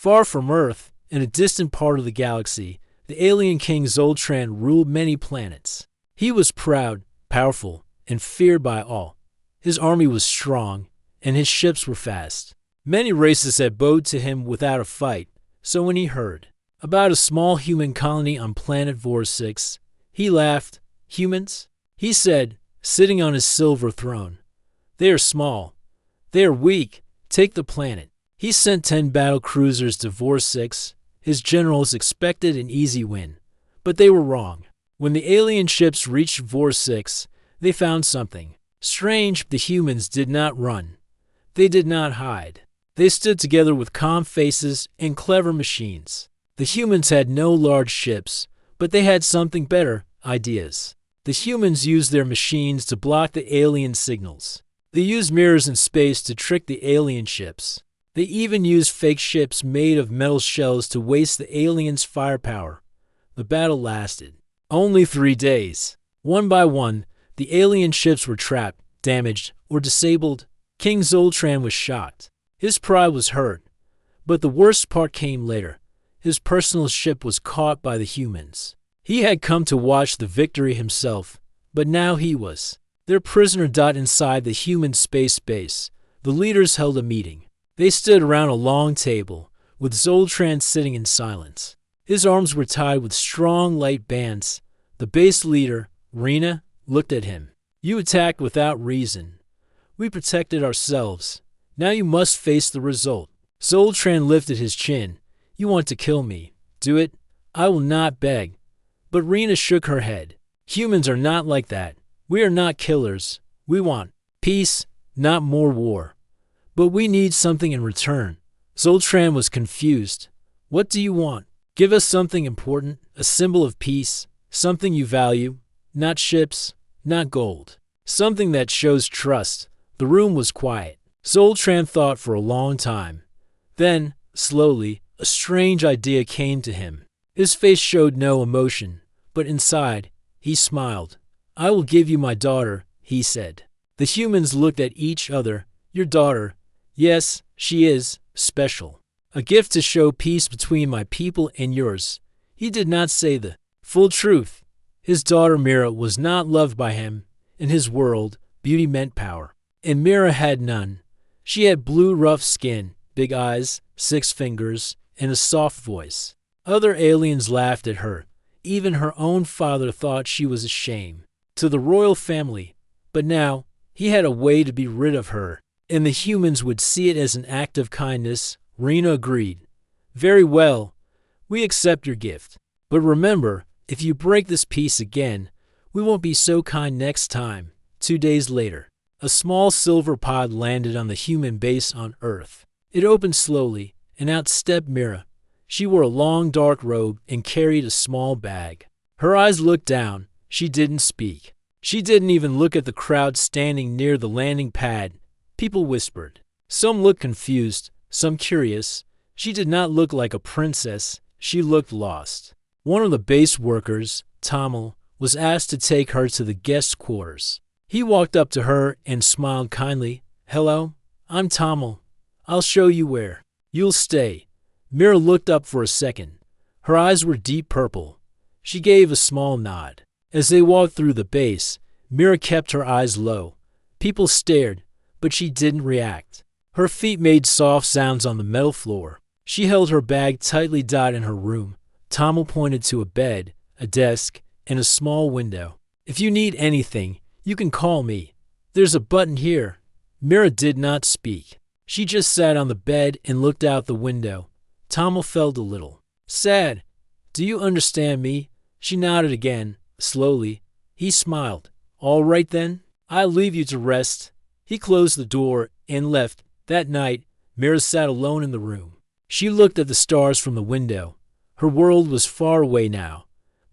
Far from Earth, in a distant part of the galaxy, the alien king Zoltran ruled many planets. He was proud, powerful, and feared by all. His army was strong, and his ships were fast. Many races had bowed to him without a fight, so when he heard about a small human colony on planet Vor 6, he laughed. Humans? He said, sitting on his silver throne. They are small. They are weak. Take the planet. He sent 10 battle cruisers to Vor 6. His generals expected an easy win, but they were wrong. When the alien ships reached Vor 6, they found something strange. The humans did not run. They did not hide. They stood together with calm faces and clever machines. The humans had no large ships, but they had something better, ideas. The humans used their machines to block the alien signals. They used mirrors in space to trick the alien ships. They even used fake ships made of metal shells to waste the aliens' firepower. The battle lasted only 3 days. One by one, the alien ships were trapped, damaged, or disabled. King Zoltran was shocked. His pride was hurt. But the worst part came later. His personal ship was caught by the humans. He had come to watch the victory himself, but now he was their prisoner. Inside the human space base, the leaders held a meeting. They stood around a long table, with Zoltran sitting in silence. His arms were tied with strong light bands. The base leader, Rena, looked at him. You attacked without reason. We protected ourselves. Now you must face the result. Zoltran lifted his chin. You want to kill me. Do it. I will not beg. But Rena shook her head. Humans are not like that. We are not killers. We want peace, not more war. But we need something in return. Zoltran was confused. What do you want? Give us something important, a symbol of peace, something you value, not ships, not gold. Something that shows trust. The room was quiet. Zoltran thought for a long time. Then, slowly, a strange idea came to him. His face showed no emotion, but inside, he smiled. I will give you my daughter, he said. The humans looked at each other. Your daughter? Yes, she is special. A gift to show peace between my people and yours. He did not say the full truth. His daughter Mira was not loved by him. In his world, beauty meant power. And Mira had none. She had blue rough skin, big eyes, 6 fingers, and a soft voice. Other aliens laughed at her. Even her own father thought she was a shame to the royal family. But now, he had a way to be rid of her, and the humans would see it as an act of kindness. Rena agreed. Very well, we accept your gift. But remember, if you break this peace again, we won't be so kind next time. 2 days later, a small silver pod landed on the human base on Earth. It opened slowly, and out stepped Mira. She wore a long dark robe and carried a small bag. Her eyes looked down. She didn't speak. She didn't even look at the crowd standing near the landing pad. People whispered. Some looked confused, some curious. She did not look like a princess. She looked lost. One of the base workers, Tamil, was asked to take her to the guest quarters. He walked up to her and smiled kindly. Hello, I'm Tamil. I'll show you where. You'll stay. Mira looked up for a second. Her eyes were deep purple. She gave a small nod. As they walked through the base, Mira kept her eyes low. People stared, but she didn't react. Her feet made soft sounds on the metal floor. She held her bag tightly in her room. Tamil pointed to a bed, a desk, and a small window. If you need anything, you can call me. There's a button here. Mira did not speak. She just sat on the bed and looked out the window. Tamil felt a little sad. Do you understand me? She nodded again, slowly. He smiled. All right then, I'll leave you to rest. He closed the door and left. That night, Mira sat alone in the room. She looked at the stars from the window. Her world was far away now,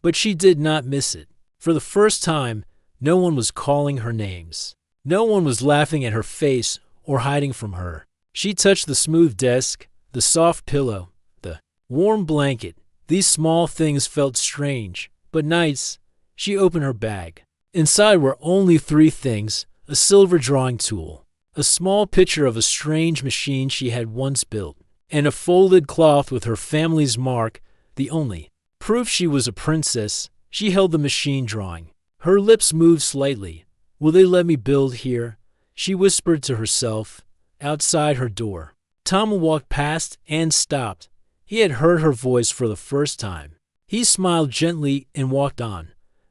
but she did not miss it. For the first time, no one was calling her names. No one was laughing at her face or hiding from her. She touched the smooth desk, the soft pillow, the warm blanket. These small things felt strange, but nice. She opened her bag. Inside were only 3 things: a silver drawing tool, a small picture of a strange machine she had once built, and a folded cloth with her family's mark, the only proof she was a princess. She held the machine drawing. Her lips moved slightly. Will they let me build here? She whispered to herself, outside her door. Tom walked past and stopped. He had heard her voice for the first time. He smiled gently and walked on.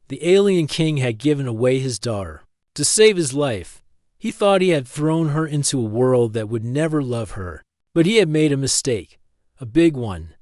The alien king had given away his daughter to save his life. He thought he had thrown her into a world that would never love her. But he had made a mistake, a big one,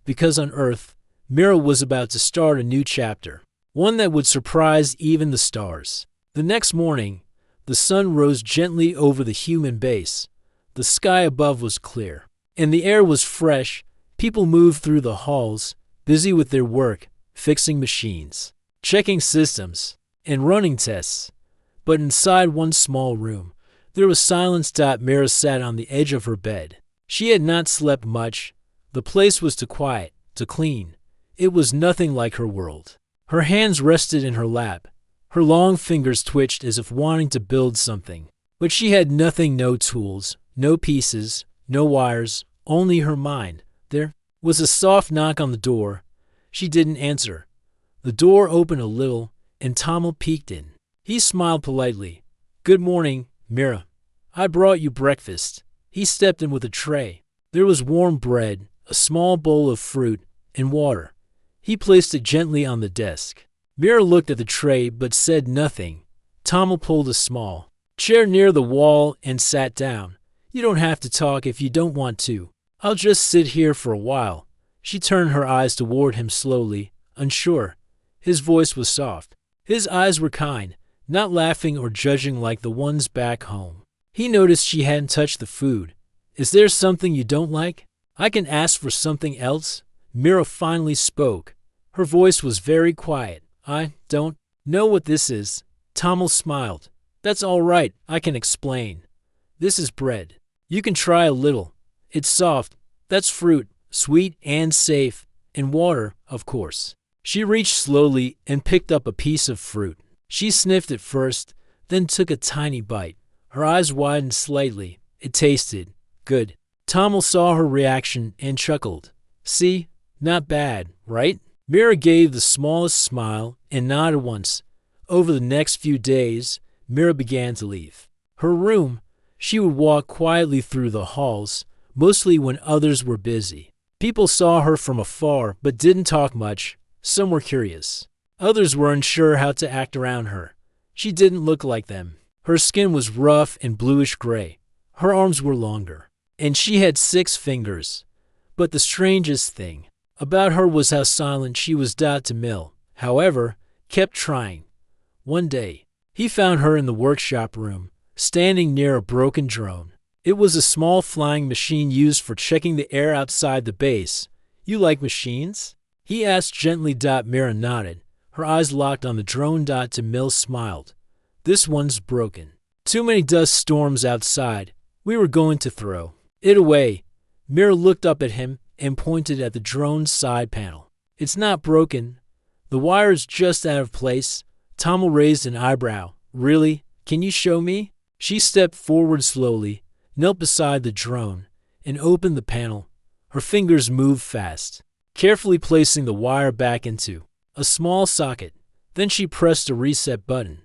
because on Earth, Mira was about to start a new chapter, one that would surprise even the stars. The next morning, the sun rose gently over the human base. The sky above was clear, and the air was fresh. People moved through the halls, busy with their work, fixing machines, checking systems, and running tests. But inside one small room, there was silence. Mira sat on the edge of her bed. She had not slept much. The place was too quiet, too clean. It was nothing like her world. Her hands rested in her lap. Her long fingers twitched as if wanting to build something. But she had nothing, no tools, no pieces, no wires, only her mind. There was a soft knock on the door. She didn't answer. The door opened a little, and Tommel peeked in. He smiled politely. Good morning, Mira. I brought you breakfast. He stepped in with a tray. There was warm bread, a small bowl of fruit, and water. He placed it gently on the desk. Mira looked at the tray but said nothing. Tommel pulled a small chair near the wall and sat down. You don't have to talk if you don't want to. I'll just sit here for a while. She turned her eyes toward him slowly, unsure. His voice was soft. His eyes were kind, not laughing or judging like the ones back home. He noticed she hadn't touched the food. Is there something you don't like? I can ask for something else. Mira finally spoke. Her voice was very quiet. I don't know what this is. Tommel smiled. That's all right, I can explain. This is bread. You can try a little. It's soft. That's fruit, sweet and safe. And water, of course. She reached slowly and picked up a piece of fruit. She sniffed it first, then took a tiny bite. Her eyes widened slightly. It tasted good. Tommel saw her reaction and chuckled. See? Not bad, right? Mira gave the smallest smile and nodded once. Over the next few days, Mira began to leave her room. She would walk quietly through the halls, mostly when others were busy. People saw her from afar but didn't talk much. Some were curious. Others were unsure how to act around her. She didn't look like them. Her skin was rough and bluish-gray. Her arms were longer, and she had 6 fingers. But the strangest thing about her was how silent she was. Mill, however, kept trying. One day, he found her in the workshop room, standing near a broken drone. It was a small flying machine used for checking the air outside the base. You like machines? He asked gently. Mira nodded. Her eyes locked on the drone. Mill smiled. This one's broken. Too many dust storms outside. We were going to throw it away. Mira looked up at him and pointed at the drone's side panel. It's not broken. The wire's just out of place. Tommel raised an eyebrow. Really? Can you show me? She stepped forward slowly, knelt beside the drone, and opened the panel. Her fingers moved fast, carefully placing the wire back into a small socket. Then she pressed a reset button.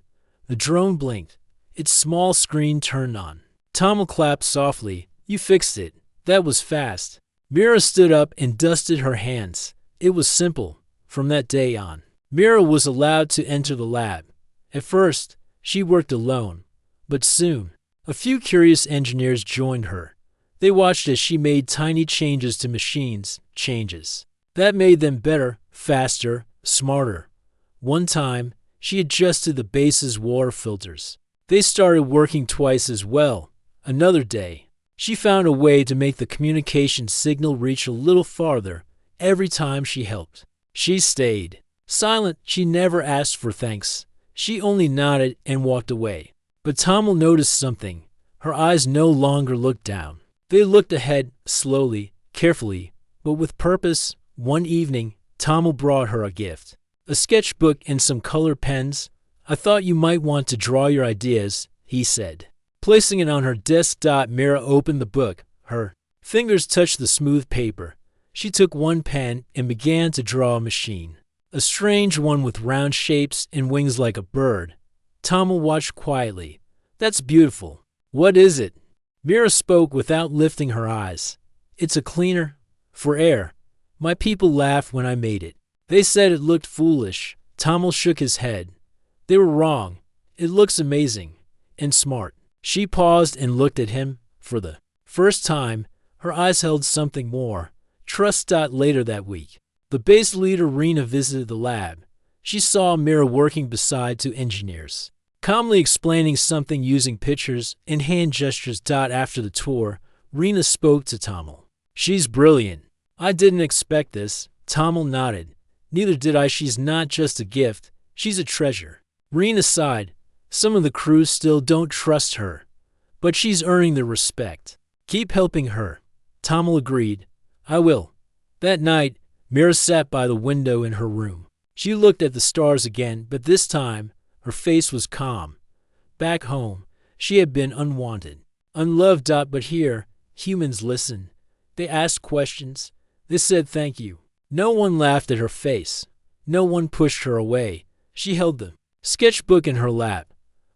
The drone blinked. Its small screen turned on. Tommel clapped softly. You fixed it. That was fast. Mira stood up and dusted her hands. It was simple. From that day on, Mira was allowed to enter the lab. At first, she worked alone, but soon, a few curious engineers joined her. They watched as she made tiny changes to machines, changes that made them better, faster, smarter. One time, she adjusted the base's water filters. They started working twice as well. Another day, she found a way to make the communication signal reach a little farther every time she helped. She stayed silent. She never asked for thanks. She only nodded and walked away. But Tommel noticed something. Her eyes no longer looked down. They looked ahead, slowly, carefully, but with purpose. One evening, Tommel brought her a gift. A sketchbook and some color pens. I thought you might want to draw your ideas, he said. Placing it on her desk. Mira opened the book. Her Fingers touched the smooth paper. She took one pen and began to draw a machine. A strange one with round shapes and wings like a bird. Tamil watched quietly. That's beautiful. What is it? Mira spoke without lifting her eyes. It's a cleaner. For air. My people laughed when I made it. They said it looked foolish. Tamil shook his head. They were wrong. It looks amazing. And smart. She paused and looked at him. For the first time, her eyes held something more. Trust. Later that week, the base leader Rena visited the lab. She saw Mira working beside two engineers, calmly explaining something using pictures and hand gestures. After the tour, Rena spoke to Tamil. She's brilliant. I didn't expect this. Tamil nodded. Neither did I. She's not just a gift. She's a treasure. Rena sighed. Some of the crew still don't trust her, but she's earning their respect. Keep helping her. Tamil agreed. I will. That night, Mira sat by the window in her room. She looked at the stars again, but this time, her face was calm. Back home, she had been unwanted, unloved. But here, humans listened. They asked questions. They said thank you. No one laughed at her face. No one pushed her away. She held the sketchbook in her lap.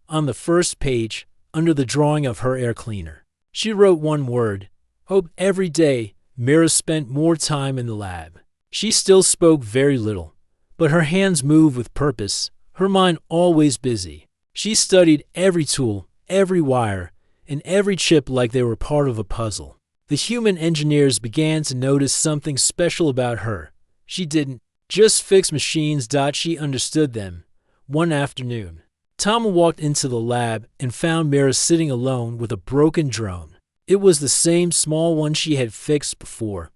On the first page, under the drawing of her air cleaner, she wrote one word. Hope. Every day, Mira spent more time in the lab. She still spoke very little, but her hands moved with purpose, her mind always busy. She studied every tool, every wire, and every chip like they were part of a puzzle. The human engineers began to notice something special about her. She didn't just fix machines. She understood them. One afternoon, Tamil walked into the lab and found Mira sitting alone with a broken drone. It was the same small one she had fixed before,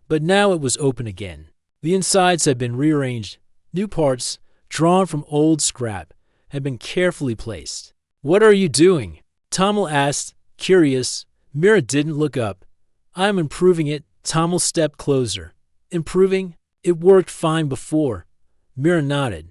but now it was open again. The insides had been rearranged. New parts, drawn from old scrap, had been carefully placed. What are you doing? Tamil asked, curious. Mira didn't look up. I'm improving it. Tamil stepped closer. Improving? It worked fine before. Mira nodded.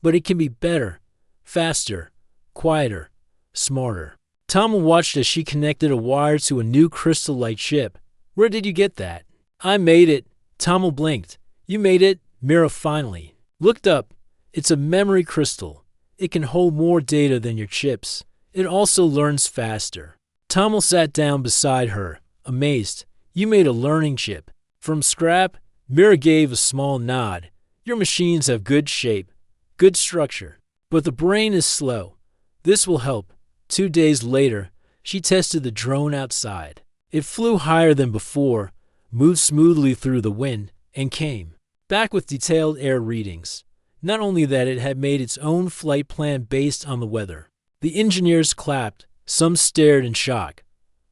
But it can be better, faster, quieter, smarter. Tamil watched as she connected a wire to a new crystal-like chip. Where did you get that? I made it. Tamil blinked. You made it? Mira finally looked up. It's a memory crystal. It can hold more data than your chips. It also learns faster. Tamil sat down beside her, amazed. You made a learning chip. From scrap? Mira gave a small nod. Your machines have good shape, good structure, but the brain is slow. This will help. 2 days later, she tested the drone outside. It flew higher than before, moved smoothly through the wind, and came back with detailed air readings. Not only that, it had made its own flight plan based on the weather. The engineers clapped. Some stared in shock.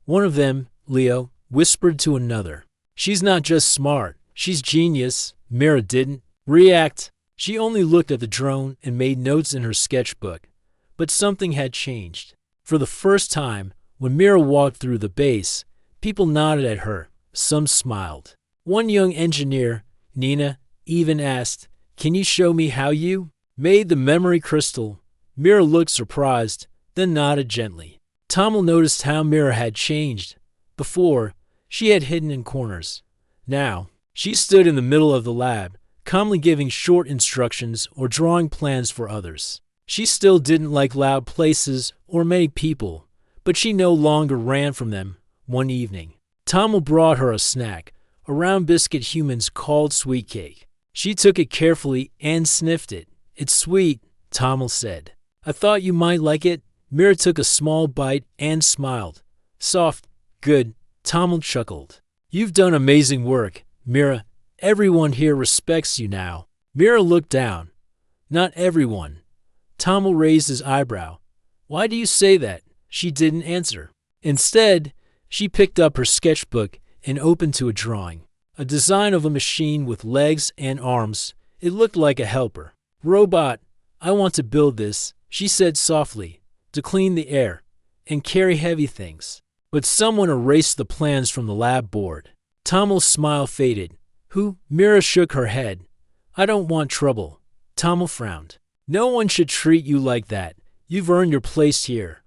One of them, Leo, whispered to another. She's not just smart, she's genius. Mira didn't react. She only looked at the drone and made notes in her sketchbook. But something had changed. For the first time, when Mira walked through the base, people nodded at her. Some smiled. One young engineer, Nina, even asked, Can you show me how you made the memory crystal? Mira looked surprised, then nodded gently. Tamil noticed how Mira had changed. Before, she had hidden in corners. Now, she stood in the middle of the lab, calmly giving short instructions or drawing plans for others. She still didn't like loud places or many people, but she no longer ran from them. One evening, Tamil brought her a snack, a round biscuit humans called sweet cake. She took it carefully and sniffed it. It's sweet, Tamil said. I thought you might like it. Mira took a small bite and smiled. Soft, good, Tamil chuckled. You've done amazing work, Mira. Everyone here respects you now. Mira looked down. Not everyone. Tamil raised his eyebrow. Why do you say that? She didn't answer. Instead, she picked up her sketchbook and opened to a drawing. A design of a machine with legs and arms. It looked like a helper. Robot, I want to build this, she said softly, to clean the air and carry heavy things. But someone erased the plans from the lab board. Tamil's smile faded. Who? Mira shook her head. I don't want trouble. Tamil frowned. No one should treat you like that. You've earned your place here.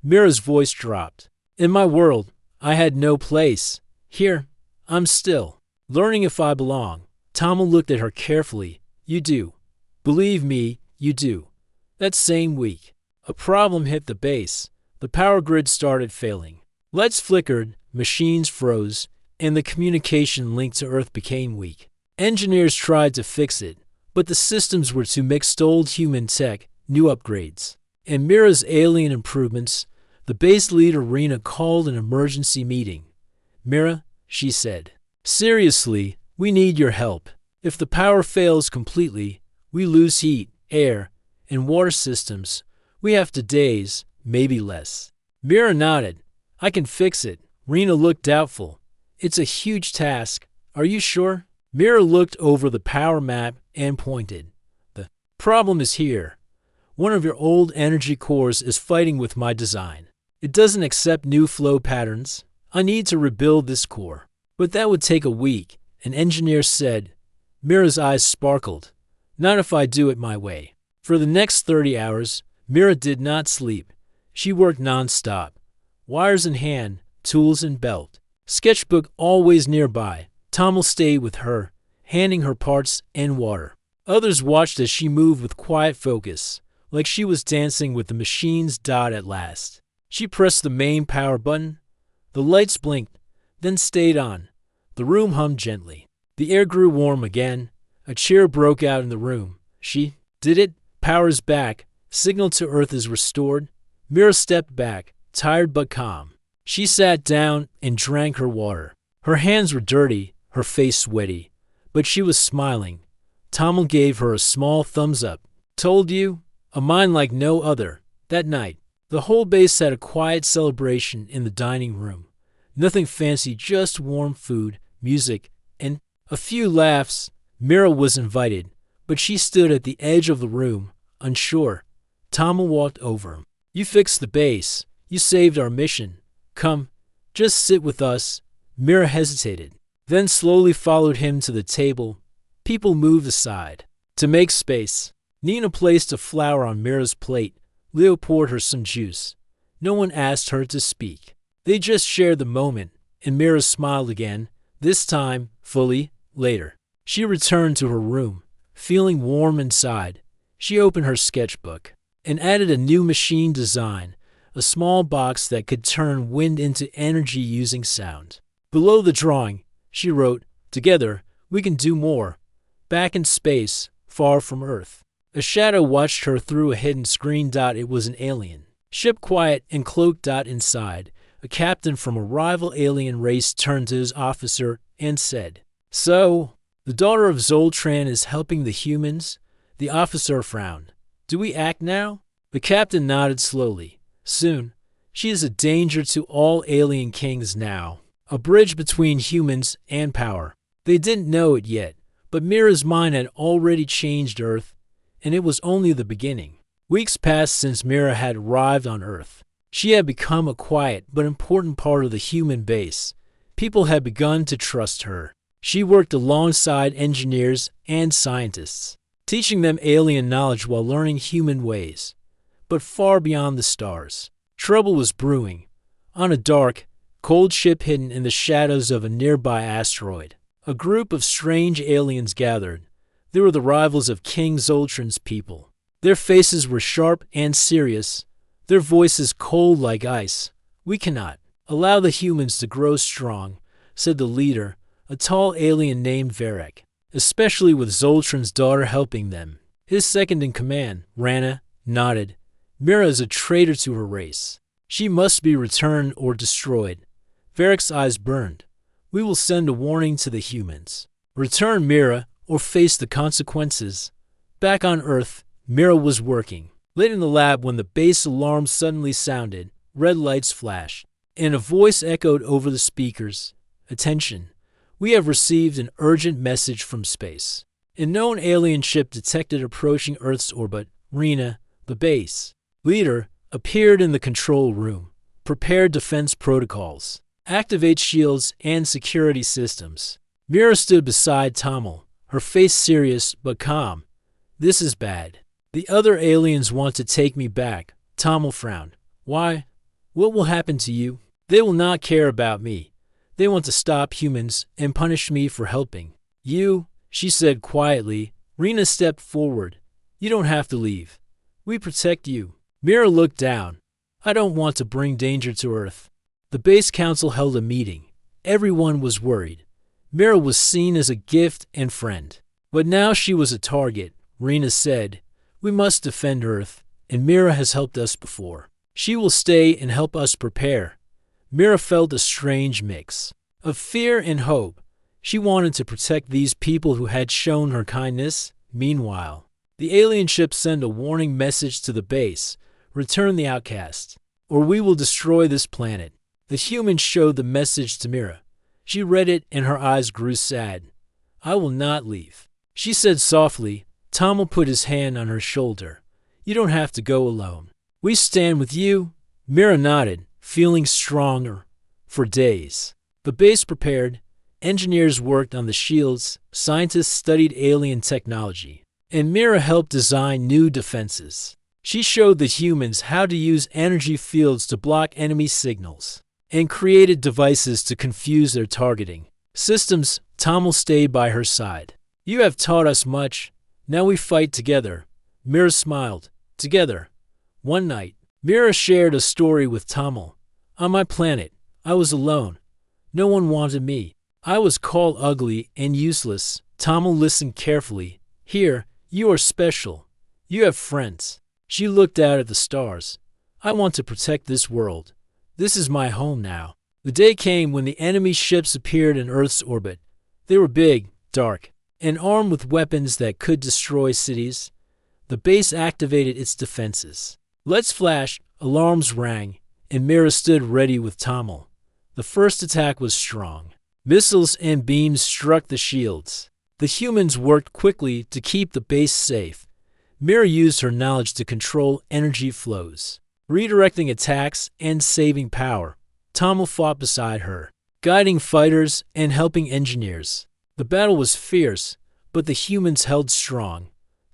Mira's voice dropped. In my world, I had no place. Here, I'm still learning if I belong. Tommel looked at her carefully. You do. Believe me, you do. That same week, a problem hit the base. The power grid started failing. Lights flickered, machines froze, and the communication link to Earth became weak. Engineers tried to fix it, but the systems were too mixed. Old human tech, new upgrades, and Mira's alien improvements. The base leader Rena called an emergency meeting. Mira, she said, seriously, we need your help. If the power fails completely, we lose heat, air, and water systems. We have to days, maybe less. Mira nodded. I can fix it. Rena looked doubtful. It's a huge task. Are you sure? Mira looked over the power map and pointed. The problem is here. One of your old energy cores is fighting with my design. It doesn't accept new flow patterns. I need to rebuild this core. But that would take a week, an engineer said. Mira's eyes sparkled. Not if I do it my way. For the next 30 hours, Mira did not sleep. She worked non-stop. Wires in hand, tools in belt. Sketchbook always nearby. Tommel stayed with her, handing her parts and water. Others watched as she moved with quiet focus, like she was dancing with the machine's dot at last. She pressed the main power button. The lights blinked, then stayed on. The room hummed gently. The air grew warm again. A cheer broke out in the room. She did it. Power's back. Signal to Earth is restored. Mira stepped back, tired but calm. She sat down and drank her water. Her hands were dirty, her face sweaty, but she was smiling. Tommel gave her a small thumbs up. Told you? A mind like no other. That night, the whole base had a quiet celebration in the dining room. Nothing fancy, just warm food, music, and a few laughs. Mira was invited, but she stood at the edge of the room, unsure. Tommel walked over. You fixed the base. You saved our mission. Come, just sit with us. Mira hesitated, then slowly followed him to the table. People moved aside to make space. Nina placed a flower on Mira's plate. Leo poured her some juice. No one asked her to speak. They just shared the moment, and Mira smiled again, this time fully. Later, she returned to her room, feeling warm inside. She opened her sketchbook and added a new machine design, a small box that could turn wind into energy using sound. Below the drawing, she wrote, Together, we can do more. Back in space, far from Earth. A shadow watched her through a hidden screen. It was an alien. Ship quiet and cloaked. Inside, a captain from a rival alien race turned to his officer and said, So, the daughter of Zoltran is helping the humans? The officer frowned. Do we act now? The captain nodded slowly. Soon, she is a danger to all alien kings now. A bridge between humans and power. They didn't know it yet, but Mira's mind had already changed Earth, and it was only the beginning. Weeks passed since Mira had arrived on Earth. She had become a quiet but important part of the human base. People had begun to trust her. She worked alongside engineers and scientists, teaching them alien knowledge while learning human ways. But far beyond the stars, trouble was brewing. On a dark, cold ship hidden in the shadows of a nearby asteroid, a group of strange aliens gathered. They were the rivals of King Zoltran's people. Their faces were sharp and serious, their voices cold like ice. We cannot allow the humans to grow strong, said the leader, a tall alien named Varek, especially with Zoltran's daughter helping them. His second-in-command, Rana, nodded. Mira is a traitor to her race. She must be returned or destroyed. Varek's eyes burned. We will send a warning to the humans. Return Mira or face the consequences. Back on Earth, Mira was working. Late in the lab, when the base alarm suddenly sounded, red lights flashed, and a voice echoed over the speakers. Attention. We have received an urgent message from space. A known alien ship detected approaching Earth's orbit. Rena, the base leader, appeared in the control room. Prepare defense protocols. Activate shields and security systems. Mira stood beside Tommel, her face serious but calm. This is bad. The other aliens want to take me back. Tommel frowned. Why? What will happen to you? They will not care about me. They want to stop humans and punish me for helping. You, she said quietly. Rena stepped forward. You don't have to leave. We protect you. Mira looked down. I don't want to bring danger to Earth. The base council held a meeting. Everyone was worried. Mira was seen as a gift and friend. But now she was a target. Rena said, we must defend Earth, and Mira has helped us before. She will stay and help us prepare. Mira felt a strange mix of fear and hope. She wanted to protect these people who had shown her kindness. Meanwhile, the alien ships send a warning message to the base. Return the outcast, or we will destroy this planet. The humans showed the message to Mira. She read it and her eyes grew sad. I will not leave, she said softly. Tommel put his hand on her shoulder. You don't have to go alone. We stand with you. Mira nodded, feeling stronger. For days, the base prepared. Engineers worked on the shields, scientists studied alien technology, and Mira helped design new defenses. She showed the humans how to use energy fields to block enemy signals, and created devices to confuse their targeting systems. Tommel stayed by her side. You have taught us much. Now we fight together. Mira smiled. Together. One night, Mira shared a story with Tommel. On my planet, I was alone. No one wanted me. I was called ugly and useless. Tommel listened carefully. Here, you are special. You have friends. She looked out at the stars. I want to protect this world. This is my home now. The day came when the enemy ships appeared in Earth's orbit. They were big, dark, and armed with weapons that could destroy cities. The base activated its defenses. Lights flashed, alarms rang, and Mira stood ready with Tommel. The first attack was strong. Missiles and beams struck the shields. The humans worked quickly to keep the base safe. Mira used her knowledge to control energy flows, redirecting attacks and saving power. Tommel fought beside her, guiding fighters and helping engineers. The battle was fierce, but the humans held strong.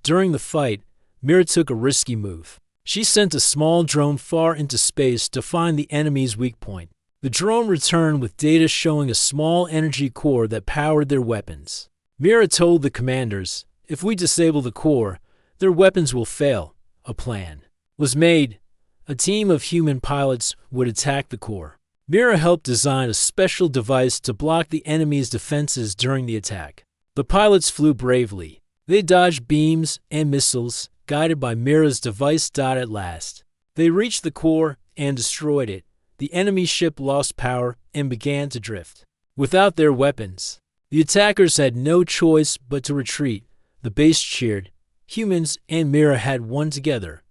During the fight, Mira took a risky move. She sent a small drone far into space to find the enemy's weak point. The drone returned with data showing a small energy core that powered their weapons. Mira told the commanders, if we disable the core, their weapons will fail. A plan was made. A team of human pilots would attack the core. Mira helped design a special device to block the enemy's defenses during the attack. The pilots flew bravely. They dodged beams and missiles, guided by Mira's device. At last, they reached the core and destroyed it. The enemy ship lost power and began to drift. Without their weapons, the attackers had no choice but to retreat. The base cheered. Humans and Mira had won together.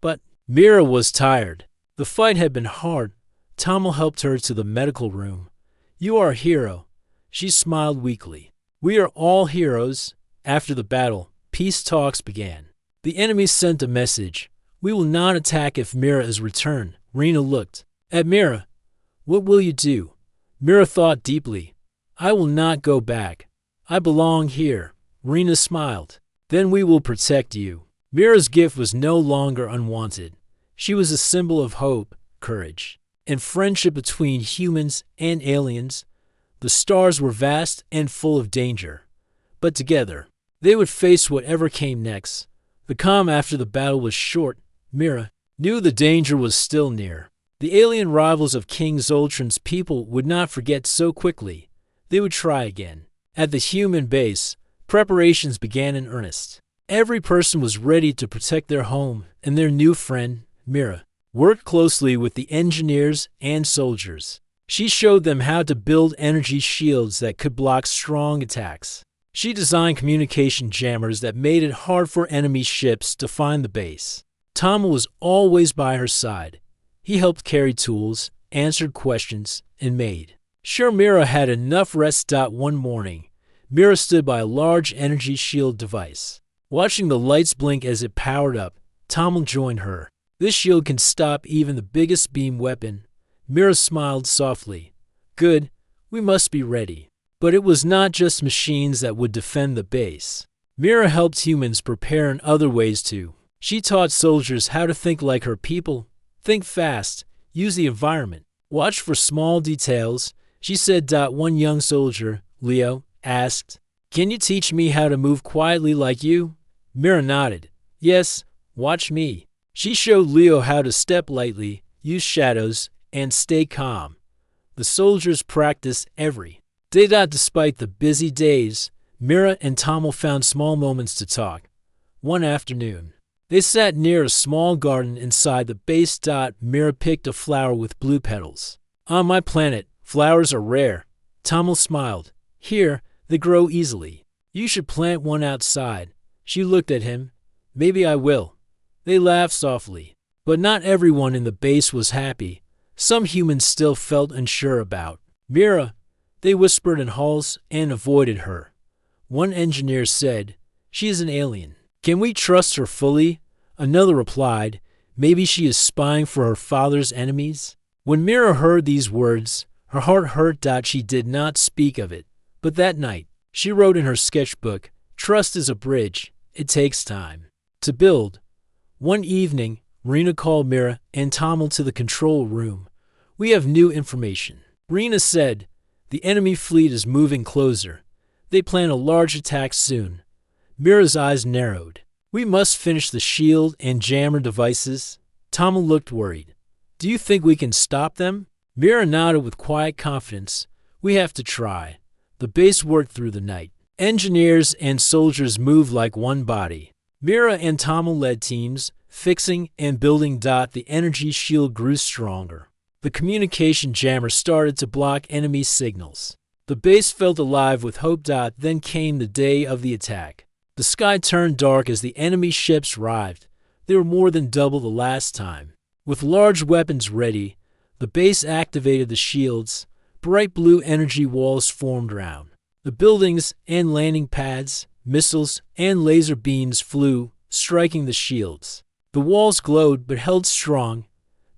But Mira was tired. The fight had been hard. Tommel helped her to the medical room. You are a hero. She smiled weakly. We are all heroes. After the battle, peace talks began. The enemy sent a message. We will not attack if Mira is returned. Rena looked at Mira. What will you do? Mira thought deeply. I will not go back. I belong here. Rena smiled. Then we will protect you. Mira's gift was no longer unwanted. She was a symbol of hope, courage, and friendship between humans and aliens. The stars were vast and full of danger, but together, they would face whatever came next. The calm after the battle was short. Mira knew the danger was still near. The alien rivals of King Zoltran's people would not forget so quickly. They would try again. At the human base, preparations began in earnest. Every person was ready to protect their home, and their new friend, Mira, worked closely with the engineers and soldiers. She showed them how to build energy shields that could block strong attacks. She designed communication jammers that made it hard for enemy ships to find the base. Tommel was always by her side. He helped carry tools, answered questions, and made sure Mira had enough rest. One morning, Mira stood by a large energy shield device. Watching the lights blink as it powered up, Tommel joined her. This shield can stop even the biggest beam weapon. Mira smiled softly. Good, we must be ready. But it was not just machines that would defend the base. Mira helped humans prepare in other ways too. She taught soldiers how to think like her people. Think fast, use the environment, watch for small details, She said. One young soldier, Leo, asked, "Can you teach me how to move quietly like you?" Mira nodded. "Yes, watch me." She showed Leo how to step lightly, use shadows, and stay calm. The soldiers practiced every day. Despite the busy days, Mira and Tommel found small moments to talk. One afternoon, they sat near a small garden inside the base. Mira picked a flower with blue petals. "On my planet, flowers are rare." Tommel smiled. "Here, they grow easily. You should plant one outside." She looked at him. "Maybe I will." They laughed softly. But not everyone in the base was happy. Some humans still felt unsure about Mira. They whispered in halls and avoided her. One engineer said, "She is an alien. Can we trust her fully?" Another replied, "Maybe she is spying for her father's enemies." When Mira heard these words, her heart hurt. She did not speak of it. But that night, she wrote in her sketchbook, "Trust is a bridge. It takes time to build." One evening, Rena called Mira and Tommel to the control room. "We have new information." Rena said, "The enemy fleet is moving closer. They plan a large attack soon." Mira's eyes narrowed. "We must finish the shield and jammer devices." Tommel looked worried. "Do you think we can stop them?" Mira nodded with quiet confidence. "We have to try." The base worked through the night. Engineers and soldiers moved like one body. Mira and Tommel led teams, fixing and building. The energy shield grew stronger. The communication jammer started to block enemy signals. The base felt alive with hope. Then came the day of the attack. The sky turned dark as the enemy ships arrived. They were more than double the last time. With large weapons ready, the base activated the shields. Bright blue energy walls formed around the buildings and landing pads. Missiles and laser beams flew, striking the shields. The walls glowed but held strong.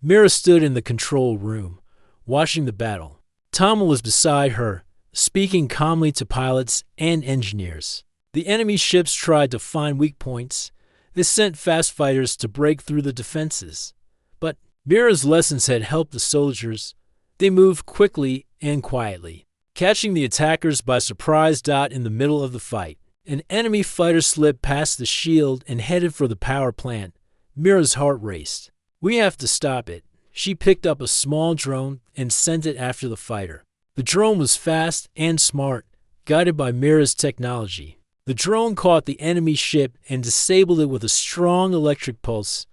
Mira stood in the control room, watching the battle. Tommel was beside her, speaking calmly to pilots and engineers. The enemy ships tried to find weak points. They sent fast fighters to break through the defenses. But Mira's lessons had helped the soldiers. They moved quickly and quietly, catching the attackers by surprise. In the middle of the fight, an enemy fighter slipped past the shield and headed for the power plant. Mira's heart raced. "We have to stop it." She picked up a small drone and sent it after the fighter. The drone was fast and smart, guided by Mira's technology. The drone caught the enemy ship and disabled it with a strong electric pulse.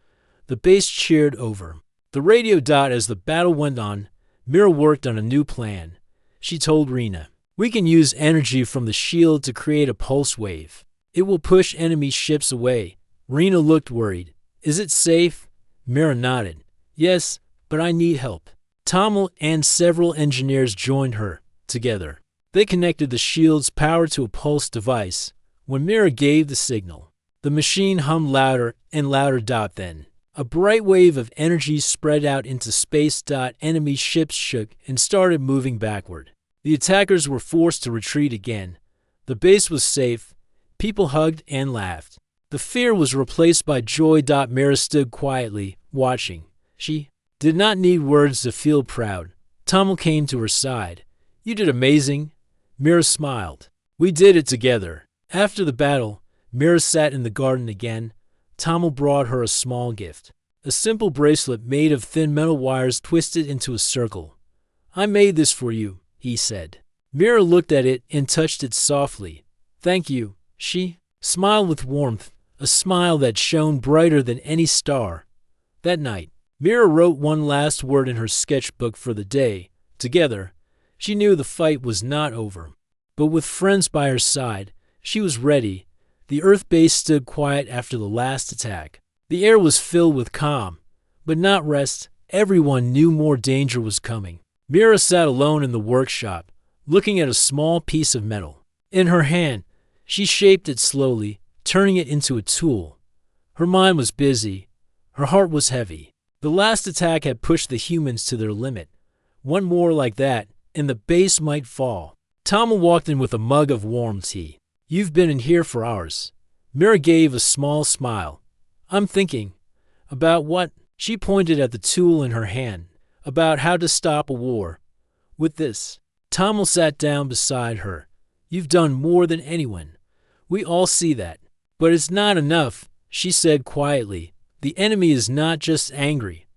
The base cheered over the radio. As the battle went on, Mira worked on a new plan. She told Rena, "We can use energy from the shield to create a pulse wave. It will push enemy ships away." Rena looked worried. "Is it safe?" Mira nodded. "Yes, but I need help." Tommel and several engineers joined her. Together, they connected the shield's power to a pulse device. When Mira gave the signal, the machine hummed louder and louder. Then, a bright wave of energy spread out into space. Enemy ships shook and started moving backward. The attackers were forced to retreat again. The base was safe. People hugged and laughed. The fear was replaced by joy. Mira stood quietly, watching. She did not need words to feel proud. Tommel came to her side. "You did amazing." Mira smiled. "We did it together." After the battle, Mira sat in the garden again. Tommel brought her a small gift. A simple bracelet made of thin metal wires twisted into a circle. "I made this for you," he said. Mira looked at it and touched it softly. "Thank you." She smiled with warmth, a smile that shone brighter than any star. That night, Mira wrote one last word in her sketchbook for the day. Together, she knew the fight was not over. But with friends by her side, she was ready. The Earth base stood quiet after the last attack. The air was filled with calm, but not rest. Everyone knew more danger was coming. Mira sat alone in the workshop, looking at a small piece of metal. In her hand, she shaped it slowly, turning it into a tool. Her mind was busy. Her heart was heavy. The last attack had pushed the humans to their limit. One more like that, and the base might fall. Tommel walked in with a mug of warm tea. "You've been in here for hours." Mira gave a small smile. "I'm thinking." "About what?" She pointed at the tool in her hand. "About how to stop a war. With this." Tommel sat down beside her. You've done more than anyone. We all see that. But it's not enough, she said quietly. The enemy is not just angry.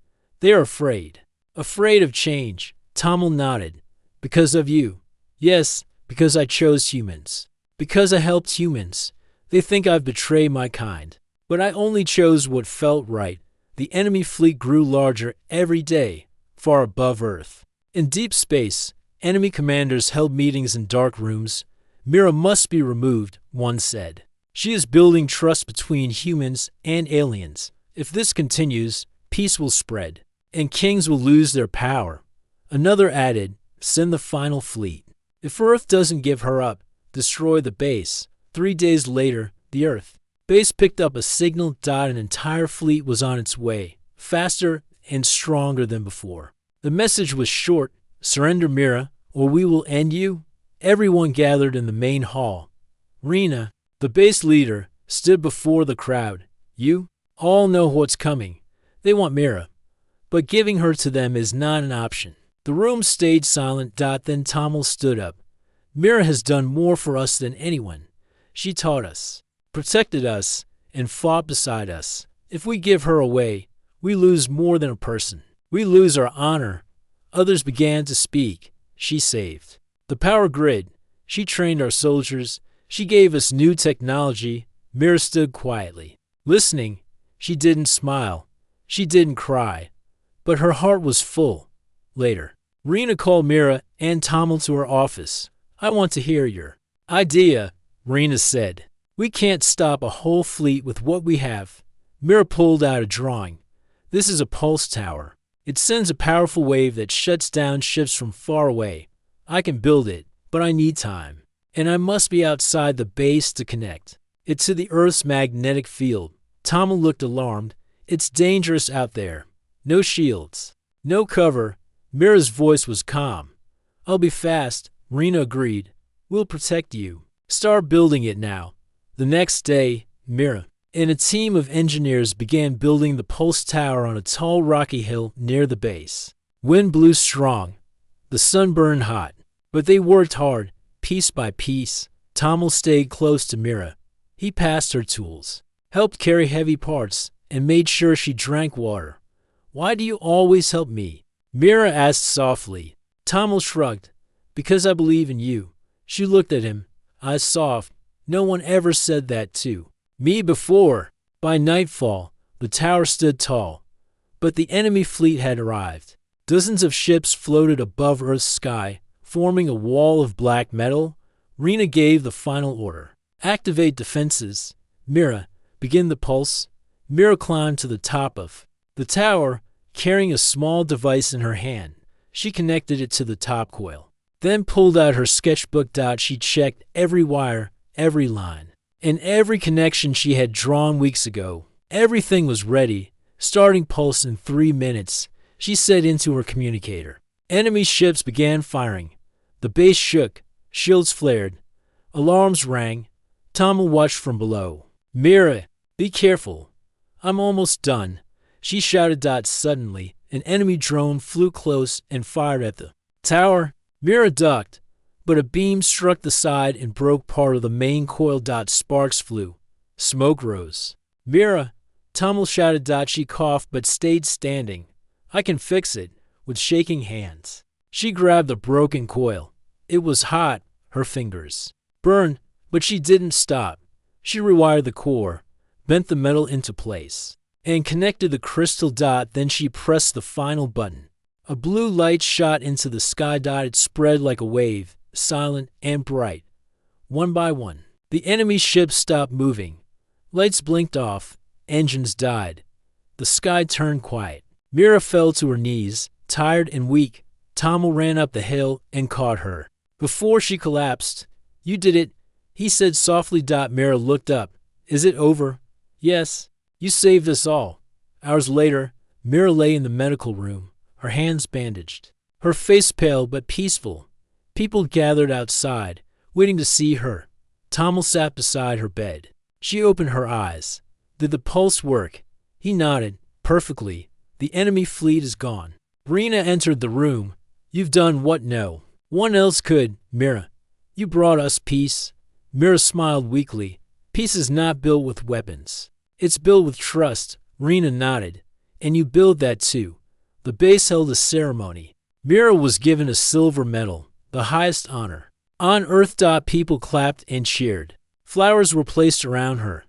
They're afraid. Afraid of change. Tommel nodded. Because of you. Yes, because I chose humans. Because I helped humans. They think I've betrayed my kind. But I only chose what felt right. The enemy fleet grew larger every day, far above Earth. In deep space, enemy commanders held meetings in dark rooms. Mira must be removed, one said. She is building trust between humans and aliens. If this continues, peace will spread, and kings will lose their power. Another added, send the final fleet. If Earth doesn't give her up, destroy the base. 3 days later, the Earth base picked up a signal. An entire fleet was on its way, faster and stronger than before. The message was short, surrender Mira, or we will end you. Everyone gathered in the main hall. Rena, the base leader, stood before the crowd. You all know what's coming. They want Mira, but giving her to them is not an option. The room stayed silent. Then Tommel stood up. Mira has done more for us than anyone. She taught us, protected us, and fought beside us. If we give her away, we lose more than a person. We lose our honor. Others began to speak. She saved the power grid. She trained our soldiers. She gave us new technology. Mira stood quietly, listening. She didn't smile. She didn't cry. But her heart was full. Later, Rena called Mira and Tommel to her office. I want to hear your idea, Rena said. We can't stop a whole fleet with what we have. Mira pulled out a drawing. This is a pulse tower. It sends a powerful wave that shuts down ships from far away. I can build it, but I need time. And I must be outside the base to connect it to the Earth's magnetic field. Tommel looked alarmed. It's dangerous out there. No shields. No cover. Mira's voice was calm. I'll be fast, Rena agreed. We'll protect you. Start building it now. The next day, Mira and a team of engineers began building the pulse tower on a tall rocky hill near the base. Wind blew strong. The sun burned hot. But they worked hard, piece by piece. Tommel stayed close to Mira. He passed her tools, helped carry heavy parts, and made sure she drank water. Why do you always help me? Mira asked softly. Tommel shrugged. Because I believe in you. She looked at him, eyes soft. No one ever said that to me before. By nightfall, the tower stood tall. But the enemy fleet had arrived. Dozens of ships floated above Earth's sky, forming a wall of black metal. Rena gave the final order. Activate defenses. Mira, begin the pulse. Mira climbed to the top of the tower, carrying a small device in her hand. She connected it to the top coil, then pulled out her sketchbook. She checked every wire, every line, and every connection she had drawn weeks ago. Everything was ready. Starting pulse in 3 minutes, she said into her communicator. Enemy ships began firing. The base shook. Shields flared. Alarms rang. Tommel watched from below. Mira, be careful. I'm almost done, she shouted. Suddenly, an enemy drone flew close and fired at the tower. Mira ducked, but a beam struck the side and broke part of the main coil. Sparks flew. Smoke rose. Mira, Tommel shouted. She coughed but stayed standing. I can fix it, with shaking hands. She grabbed the broken coil. It was hot. Her fingers burned, but she didn't stop. She rewired the core, bent the metal into place, and connected the crystal. Then she pressed the final button. A blue light shot into the sky. It spread like a wave, silent and bright. One by one, the enemy ships stopped moving. Lights blinked off. Engines died. The sky turned quiet. Mira fell to her knees, tired and weak. Tommel ran up the hill and caught her. Before she collapsed, you did it, he said softly. Mira looked up. Is it over? Yes. You saved us all. Hours later, Mira lay in the medical room, her hands bandaged, her face pale but peaceful. People gathered outside, waiting to see her. Tommel sat beside her bed. She opened her eyes. Did the pulse work? He nodded. Perfectly. The enemy fleet is gone. Rena entered the room. You've done what? No. One else could, Mira. You brought us peace. Mira smiled weakly. Peace is not built with weapons. It's built with trust, Rena nodded. And you build that too. The base held a ceremony. Mira was given a silver medal, the highest honor. On Earth. People clapped and cheered. Flowers were placed around her.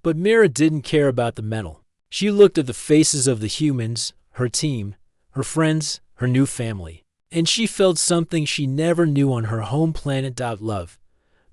But Mira didn't care about the medal. She looked at the faces of the humans, her team, her friends, her new family. And she felt something she never knew on her home planet. Love.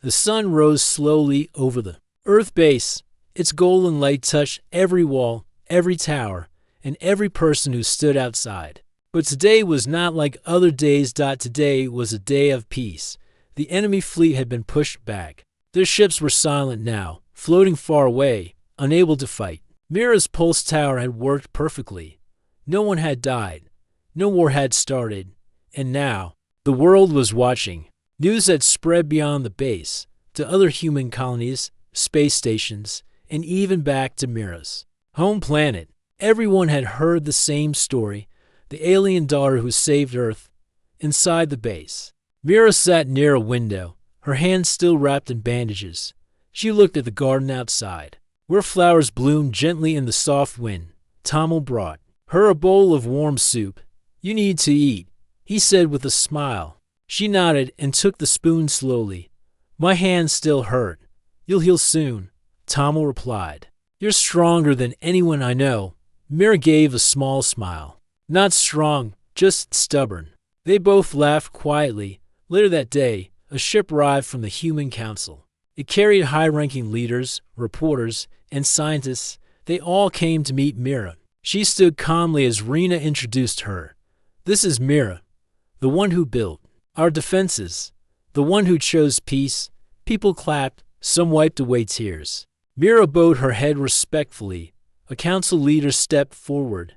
The sun rose slowly over the Earth base. Its golden light touched every wall, every tower, and every person who stood outside. But today was not like other days. Today was a day of peace. The enemy fleet had been pushed back. Their ships were silent now, floating far away, unable to fight. Mira's pulse tower had worked perfectly. No one had died. No war had started. And now, the world was watching. News had spread beyond the base, to other human colonies, space stations, and even back to Mira's home planet. Everyone had heard the same story, the alien daughter who saved Earth. Inside the base, Mira sat near a window, her hands still wrapped in bandages. She looked at the garden outside, where flowers bloomed gently in the soft wind. Tommel brought her a bowl of warm soup. You need to eat, he said with a smile. She nodded and took the spoon slowly. My hands still hurt. You'll heal soon, Tommel replied. You're stronger than anyone I know. Mira gave a small smile. Not strong, just stubborn. They both laughed quietly. Later that day, a ship arrived from the Human Council. It carried high-ranking leaders, reporters, and scientists. They all came to meet Mira. She stood calmly as Rena introduced her. This is Mira, the one who built our defenses, the one who chose peace. People clapped, some wiped away tears. Mira bowed her head respectfully. A council leader stepped forward.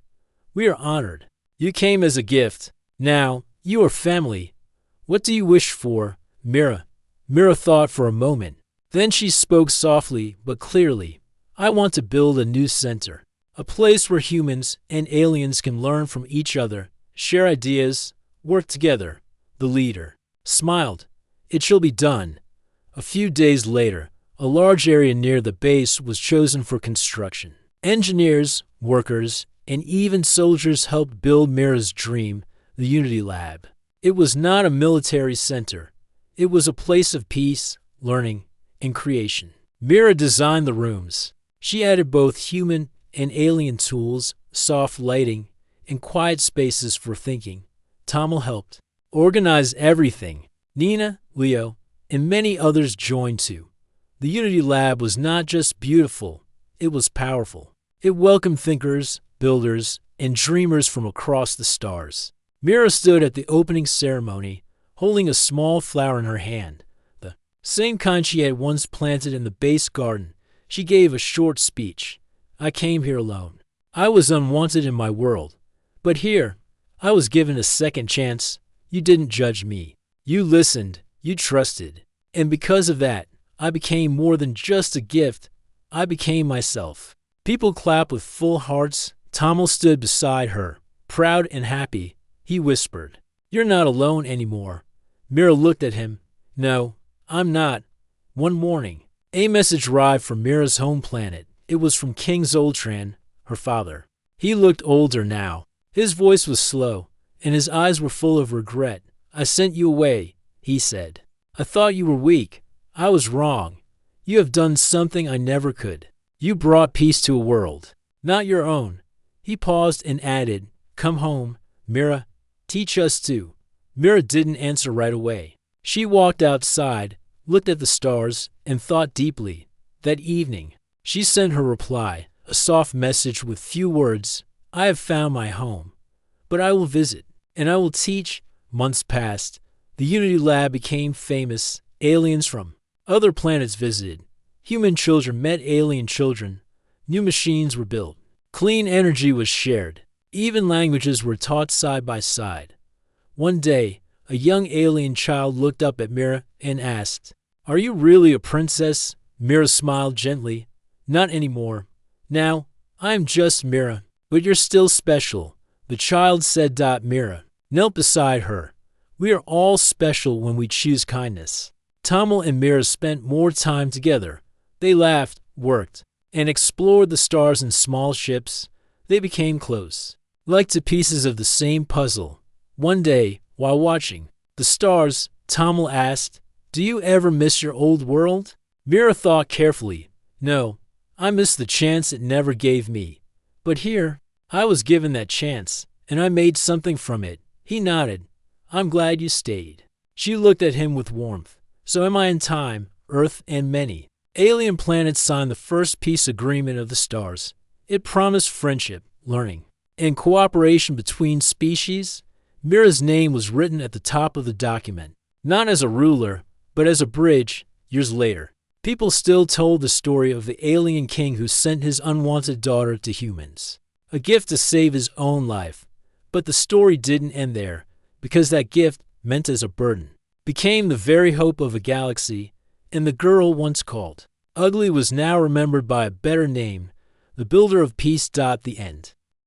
We are honored. You came as a gift. Now, you are family. What do you wish for, Mira? Mira thought for a moment. Then she spoke softly but clearly. I want to build a new center. A place where humans and aliens can learn from each other, share ideas, work together. The leader smiled. It shall be done. A few days later, a large area near the base was chosen for construction. Engineers, workers, and even soldiers helped build Mira's dream, the Unity Lab. It was not a military center. It was a place of peace, learning, and creation. Mira designed the rooms. She added both human and alien tools, soft lighting, and quiet spaces for thinking. Tommel helped organize everything. Nina, Leo, and many others joined too. The Unity Lab was not just beautiful, it was powerful. It welcomed thinkers, builders, and dreamers from across the stars. Mira stood at the opening ceremony, holding a small flower in her hand, the same kind she had once planted in the base garden. She gave a short speech. I came here alone. I was unwanted in my world. But here, I was given a second chance. You didn't judge me. You listened. You trusted. And because of that, I became more than just a gift. I became myself. People clapped with full hearts. Tommel stood beside her, proud and happy. He whispered, You're not alone anymore. Mira looked at him. No, I'm not. One morning, a message arrived from Mira's home planet. It was from King Zoltran, her father. He looked older now. His voice was slow, and his eyes were full of regret. I sent you away, he said. I thought you were weak. I was wrong. You have done something I never could. You brought peace to a world, not your own. He paused and added, Come home, Mira. Teach us too. Mira didn't answer right away. She walked outside, looked at the stars, and thought deeply. That evening, she sent her reply, a soft message with few words. I have found my home, but I will visit, and I will teach. Months passed. The Unity Lab became famous. Aliens from other planets visited. Human children met alien children. New machines were built. Clean energy was shared. Even languages were taught side by side. One day, a young alien child looked up at Mira and asked, Are you really a princess? Mira smiled gently. Not anymore. Now, I am just Mira, but you're still special. The child said. Mira knelt beside her. We are all special when we choose kindness. Tamil and Mira spent more time together. They laughed, worked, and explored the stars in small ships. They became close, like two pieces of the same puzzle. One day, while watching the stars, Tamil asked, "Do you ever miss your old world?" Mira thought carefully. "No, I miss the chance it never gave me. But here, I was given that chance, and I made something from it." He nodded. "I'm glad you stayed." She looked at him with warmth. "So am I in time, Earth, and many." Alien planets signed the first peace agreement of the stars. It promised friendship, learning, and cooperation between species. Mira's name was written at the top of the document, not as a ruler, but as a bridge. Years later, people still told the story of the alien king who sent his unwanted daughter to humans, a gift to save his own life. But the story didn't end there, because that gift, meant as a burden, became the very hope of a galaxy, and the girl once called Ugly was now remembered by a better name, the builder of peace. The end.